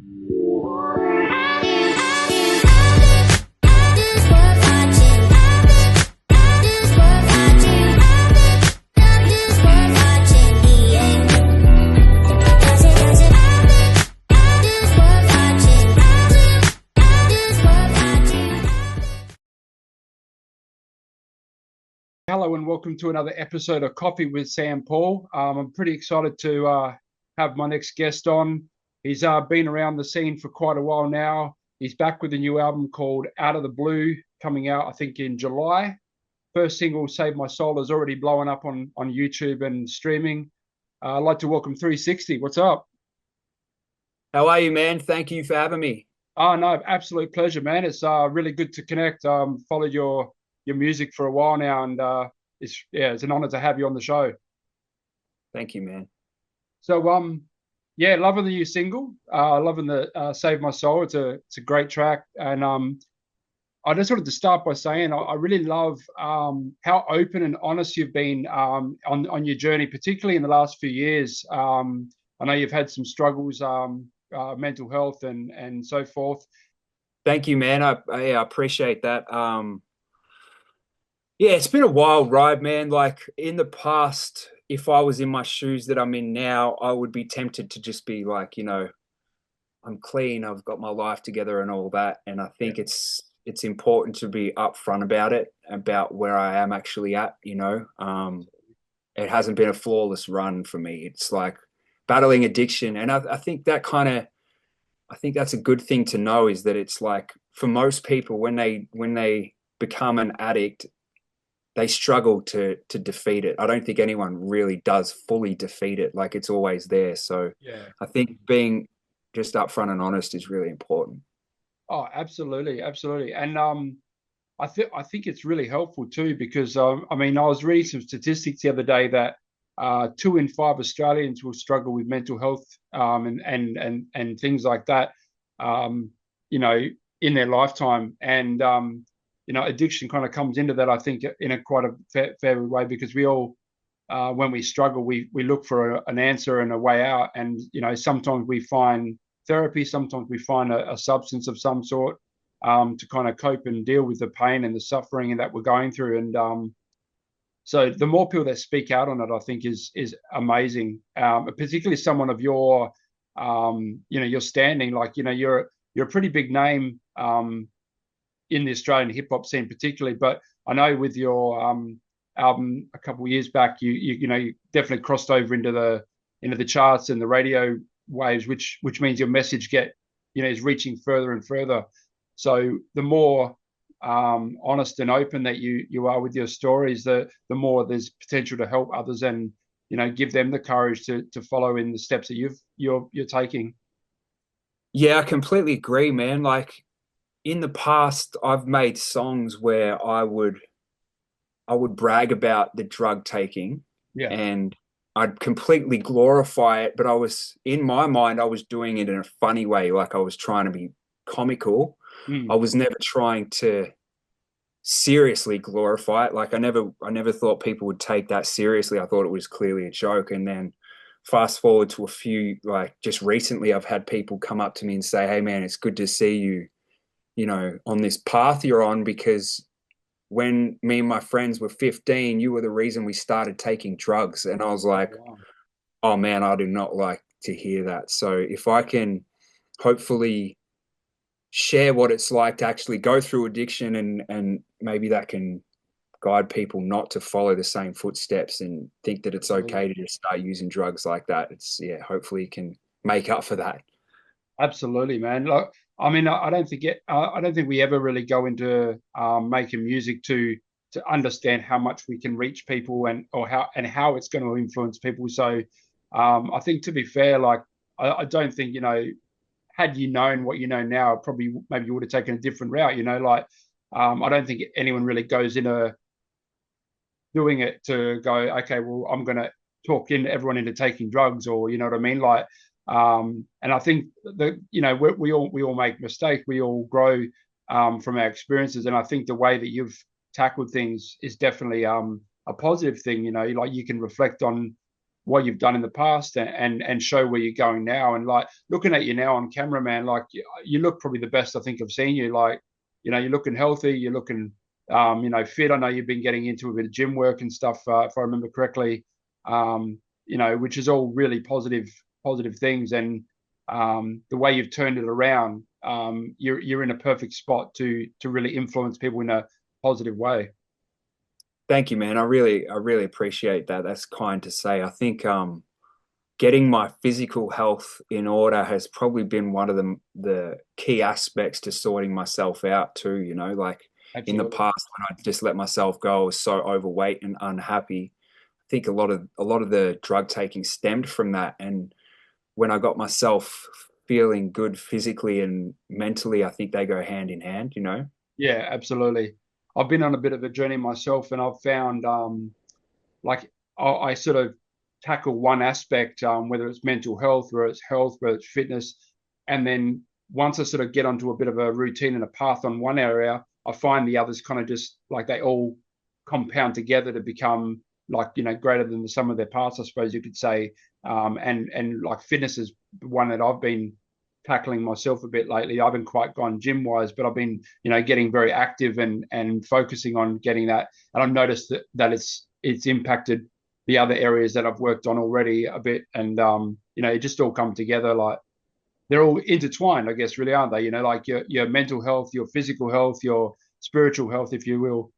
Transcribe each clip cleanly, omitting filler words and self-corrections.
Hello and welcome to another episode of Coffee with SamPaul. I'm pretty excited to have my next guest on. He's been around the scene for quite a while now. He's back with a new album called Out of the Blue, coming out, I think, in July. First single, Save My Soul, is already blowing up on YouTube and streaming. I'd like to welcome 360. What's up? How are you, man? Thank you for having me. Oh, no, absolute pleasure, man. It's really good to connect. Followed your music for a while now, and it's an honor to have you on the show. Thank you, man. So yeah, loving the new single, loving the Save My Soul. It's a great track, and I just wanted to start by saying I really love how open and honest you've been on your journey, particularly in the last few years. I know you've had some struggles, mental health and so forth. Thank you, man. I appreciate that. Yeah, it's been a wild ride, man. Like in the past, if I was in my shoes that I'm in now, I would be tempted to just be like, I'm clean, I've got my life together and all that. And I think it's important to be upfront about it, about where I am actually at. It hasn't been a flawless run for me. It's like battling addiction. And I think I think that's a good thing to know, is that it's like for most people when they become an addict, they struggle to defeat it. I don't think anyone really does fully defeat it. Like it's always there. So Yeah. I think being just upfront and honest is really important. Oh, absolutely, absolutely. And I think it's really helpful too, because I mean, I was reading some statistics the other day that 2 in 5 Australians will struggle with mental health and things like that, um, you know, in their lifetime. And addiction kind of comes into that, I think, in a quite a fair way, because we all, when we struggle, we look for an answer and a way out. And sometimes we find therapy, sometimes we find a substance of some sort, to kind of cope and deal with the pain and the suffering and that we're going through. And so the more people that speak out on it, I think is amazing. Particularly someone of your standing, like you're a pretty big name in the Australian hip hop scene, particularly. But I know with your album a couple of years back, you definitely crossed over into the charts and the radio waves, which means your message is reaching further and further. So the more honest and open that you are with your stories, the more there's potential to help others and give them the courage to follow in the steps that you're taking. Yeah, I completely agree, man. Like in the past, I've made songs where I would brag about the drug taking, Yeah. and I'd completely glorify it, but in my mind, I was doing it in a funny way, like I was trying to be comical. I Mm. was never trying to seriously glorify it. Like I never thought people would take that seriously. I thought it was clearly a joke. And then fast forward to a few, like just recently, I've had people come up to me and say, "Hey man, it's good to see you, on this path you're on, because when me and my friends were 15, you were the reason we started taking drugs." And I was like, Wow. oh man, I do not like to hear that. So if I can hopefully share what it's like to actually go through addiction, and maybe that can guide people not to follow the same footsteps and think that it's Absolutely. okay to just start using drugs like that. It's yeah, hopefully you can make up for that. Absolutely, man. Look, I mean, I don't think we ever really go into making music to understand how much we can reach people or how it's going to influence people. So, I think, to be fair, like I don't think, had you known what you know now, probably maybe you would have taken a different route. Like I don't think anyone really goes into doing it to go, okay, well, I'm going to talk everyone into taking drugs, or you know what I mean, like. And I think that we all make mistakes, we all grow from our experiences, and I think the way that you've tackled things is definitely a positive thing. Like you can reflect on what you've done in the past and show where you're going now. And like looking at you now on camera, man, like you look probably the best I think I've seen you. Like, you're looking healthy, you're looking fit. I know you've been getting into a bit of gym work and stuff, if I remember correctly. Which is all really positive things. And the way you've turned it around, you're in a perfect spot to really influence people in a positive way. Thank you, man. I really appreciate that. That's kind to say. I think getting my physical health in order has probably been one of the key aspects to sorting myself out too, like in the Absolutely. past when I just let myself go, I was so overweight and unhappy. I think a lot of the drug taking stemmed from that. And when I got myself feeling good physically and mentally, I think they go hand in hand. Yeah, absolutely. I've been on a bit of a journey myself, and I've found like I sort of tackle one aspect, whether it's mental health, whether it's fitness, and then once I sort of get onto a bit of a routine and a path on one area, I find the others kind of just like they all compound together to become like greater than the sum of their parts, I suppose you could say. And like fitness is one that I've been tackling myself a bit lately. I haven't quite gone gym wise, but I've been getting very active and focusing on getting that. And I've noticed that it's impacted the other areas that I've worked on already a bit. And it just all come together. Like they're all intertwined, I guess, really, aren't they? Like your mental health, your physical health, your spiritual health, if you will.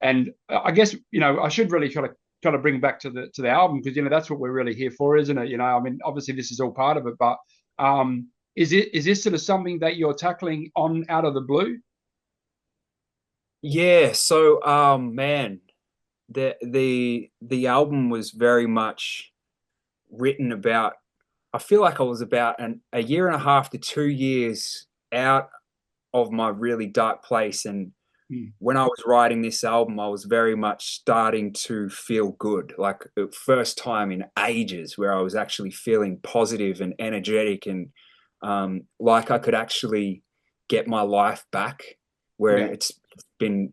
And I guess I should really kind of bring back to the album, because that's what we're really here for, isn't it? I mean, obviously this is all part of it, but is this sort of something that you're tackling on out of the blue? Yeah, so man, the album was very much written about. I feel like I was about a year and a half to 2 years out of my really dark place. And Mm, when I was writing this album, I was very much starting to feel good, like the first time in ages where I was actually feeling positive and energetic, and like I could actually get my life back, where yeah,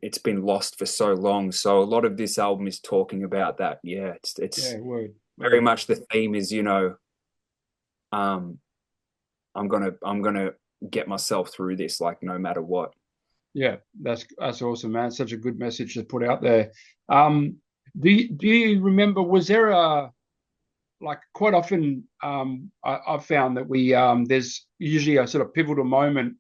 it's been lost for so long. So a lot of this album is talking about that. Yeah, it's yeah, word, very word. much the theme is, um, I'm gonna get myself through this, like no matter what. Yeah, that's awesome, man. Such a good message to put out there. Um, do you remember? Was there a like quite often I've found that there's usually a sort of pivotal moment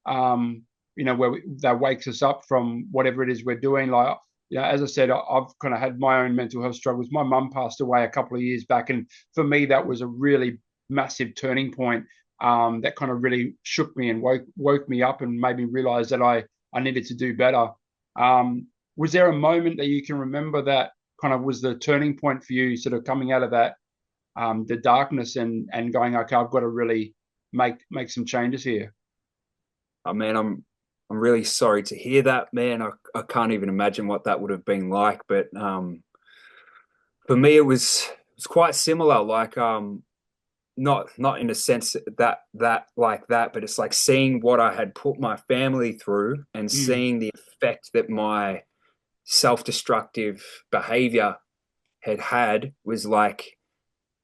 that wakes us up from whatever it is we're doing. Like as I said, I've kind of had my own mental health struggles. My mum passed away a couple of years back, and for me that was a really massive turning point, that kind of really shook me and woke me up and made me realize that I needed to do better. Was there a moment that you can remember that kind of was the turning point for you, sort of coming out of that, the darkness, and going, okay, I've got to really make some changes here? I mean, I'm really sorry to hear that, man. I can't even imagine what that would have been like. But for me, it was quite similar. Like not in a sense that like that, but it's like seeing what I had put my family through and Mm, seeing the effect that my self-destructive behavior had was like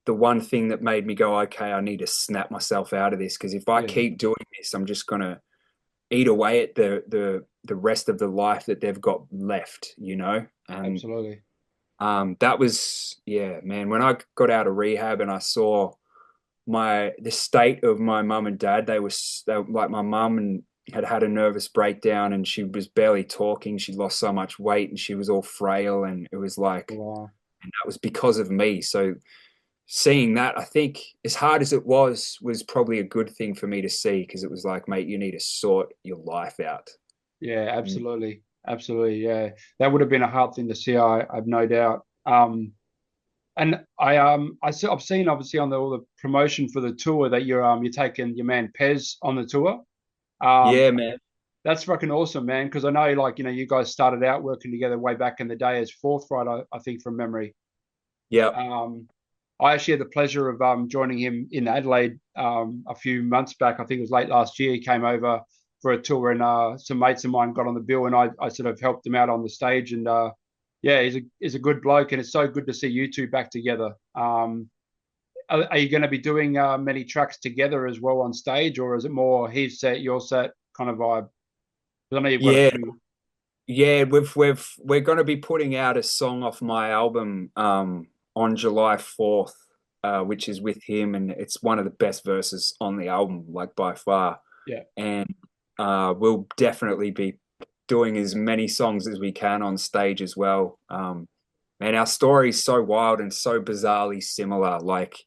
the one thing that made me go, okay, I need to snap myself out of this, because if I yeah, keep doing this, I'm just gonna eat away at the rest of the life that they've got left. And absolutely. that was, yeah, man, when I got out of rehab and I saw the state of my mum and dad, they like, my mum and had a nervous breakdown and she was barely talking. She lost so much weight and she was all frail, and it was like, Wow. and that was because of me. So seeing that, I think, as hard as it was probably a good thing for me to see, because it was like, mate, you need to sort your life out. Yeah, And absolutely. Yeah, that would have been a hard thing to see. I've no doubt. And I've seen obviously on all the promotion for the tour that you're taking your man Pez on the tour. Um, yeah, man. that's fucking awesome, man. Because I know, like, you guys started out working together way back in the day as Fourth Right, I think, from memory. Yep. Um, I actually had the pleasure of joining him in Adelaide a few months back. I think it was late last year. He came over for a tour, and some mates of mine got on the bill, and I sort of helped him out on the stage. And yeah, he's a good bloke, and it's so good to see you two back together. Are you going to be doing many tracks together as well on stage, or is it more his set, your set kind of vibe? 'Cause I know you've got a Yeah, few. yeah, we're going to be putting out a song off my album on July 4th, which is with him, and it's one of the best verses on the album, like by far. Yeah, And we'll definitely be doing as many songs as we can on stage as well. Man, our story is so wild and so bizarrely similar. Like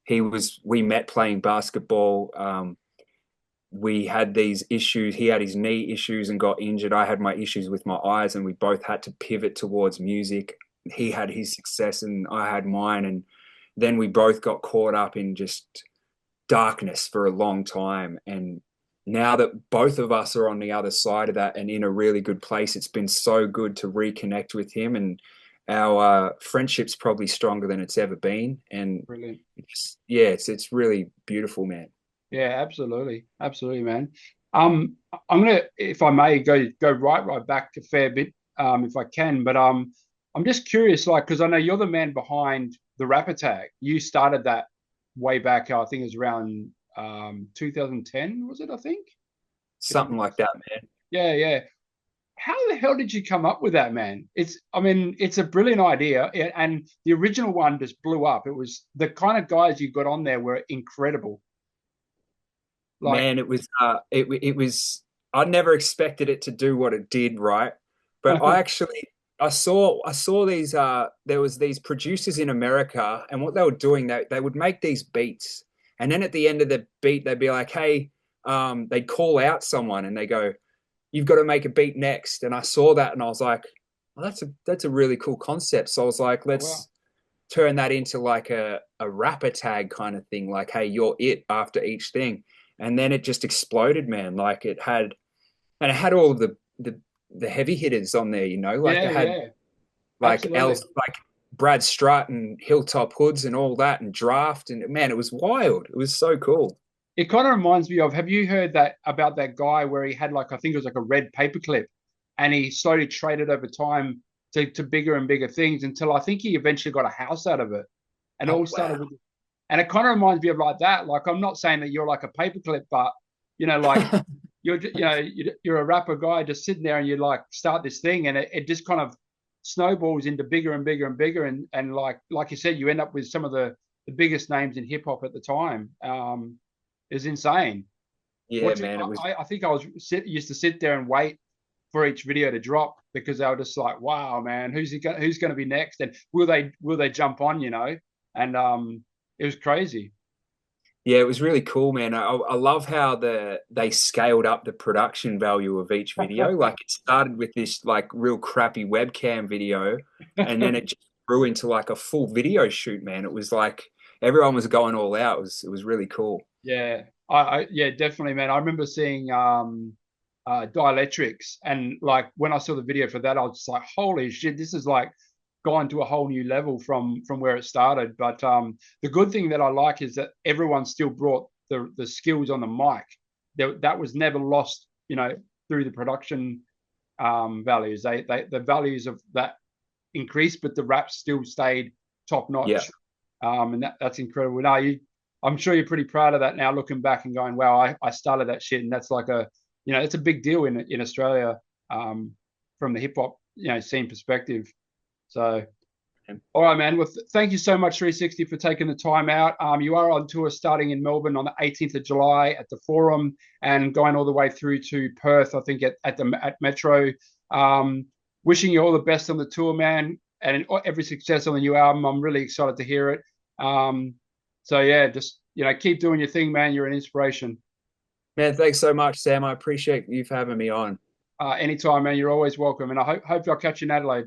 we met playing basketball. We had these issues. He had his knee issues and got injured. I had my issues with my eyes, and we both had to pivot towards music. He had his success, and I had mine. And then we both got caught up in just darkness for a long time. And now that both of us are on the other side of that and in a really good place, it's been so good to reconnect with him. And our friendship's probably stronger than it's ever been. And brilliant. yeah, it's really beautiful, man. Yeah, absolutely, absolutely, man. I'm gonna, if I may, go right back a fair bit, if I can. But I'm just curious, like, because I know you're the man behind the Rap Attack. You started that way back. I think it was around 2010, was it? I think, if I'm Something not like that, mistaken. man. Yeah, yeah. How the hell did you come up with that, man? I mean, it's a brilliant idea, and the original one just blew up. It was the kind of guys you got on there were incredible. Like, Man, it was I never expected it to do what it did, right? But I saw these there was these producers in America, and what they were doing, they would make these beats, and then at the end of the beat they'd be like, hey, they'd call out someone and they go, you've got to make a beat next. And I saw that and I was like, well, that's a really cool concept. So I was like, oh wow, let's turn that into like a rapper tag kind of thing, like, hey, you're it after each thing. And then it just exploded, man. Like it had all of the heavy hitters on there, like yeah, it had yeah, like absolutely. else like Brad Strutt and Hilltop Hoods and all that and Draft, and man, it was wild. It was so cool. It kind of reminds me of, have you heard that about that guy where he had like, I think it was like a red paperclip, and he slowly traded over time to bigger and bigger things until I think he eventually got a house out of it, and it Oh all started wow. with, and it kind of reminds me of like that. Like, I'm not saying that you're like a paperclip, but like you're a rapper guy just sitting there and you like start this thing, and it just kind of snowballs into bigger and bigger and bigger, and like you said, you end up with some of the biggest names in hip hop at the time. Is insane. Yeah, Watching, man, it was. I think I used to sit there and wait for each video to drop because they were just like, wow, man, who's going to be next, and will they jump on, And it was crazy. Yeah, it was really cool, man. I love how they scaled up the production value of each video. Like it started with this like real crappy webcam video, and then it just grew into like a full video shoot, man. It was like everyone was going all out. It was really cool. Yeah, yeah, definitely, man. I remember seeing Dielectrics, and like when I saw the video for that, I was just like, holy shit, this is like gone to a whole new level from where it started. But the good thing that I like is that everyone still brought the skills on the mic. That was never lost, through the production values. The values of that increased, but the rap still stayed top Yeah. notch. And that's incredible. Now I'm sure you're pretty proud of that now, looking back and going, wow, I started that shit, and that's like it's a big deal in Australia, from the hip hop scene perspective. So, all right, man. Well, thank you so much, 360, for taking the time out. You are on tour starting in Melbourne on the 18th of July at the Forum, and going all the way through to Perth, I think at Metro. Wishing you all the best on the tour, man, and every success on the new album. I'm really excited to hear it. So yeah, just keep doing your thing, man. You're an inspiration. Man, thanks so much, Sam. I appreciate you for having me on. Anytime, man. You're always welcome, and I hope I'll catch you in Adelaide.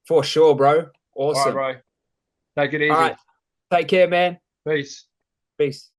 For sure, bro. All right, Awesome. bro. Take it All easy. right. Take care, man. Peace. Peace.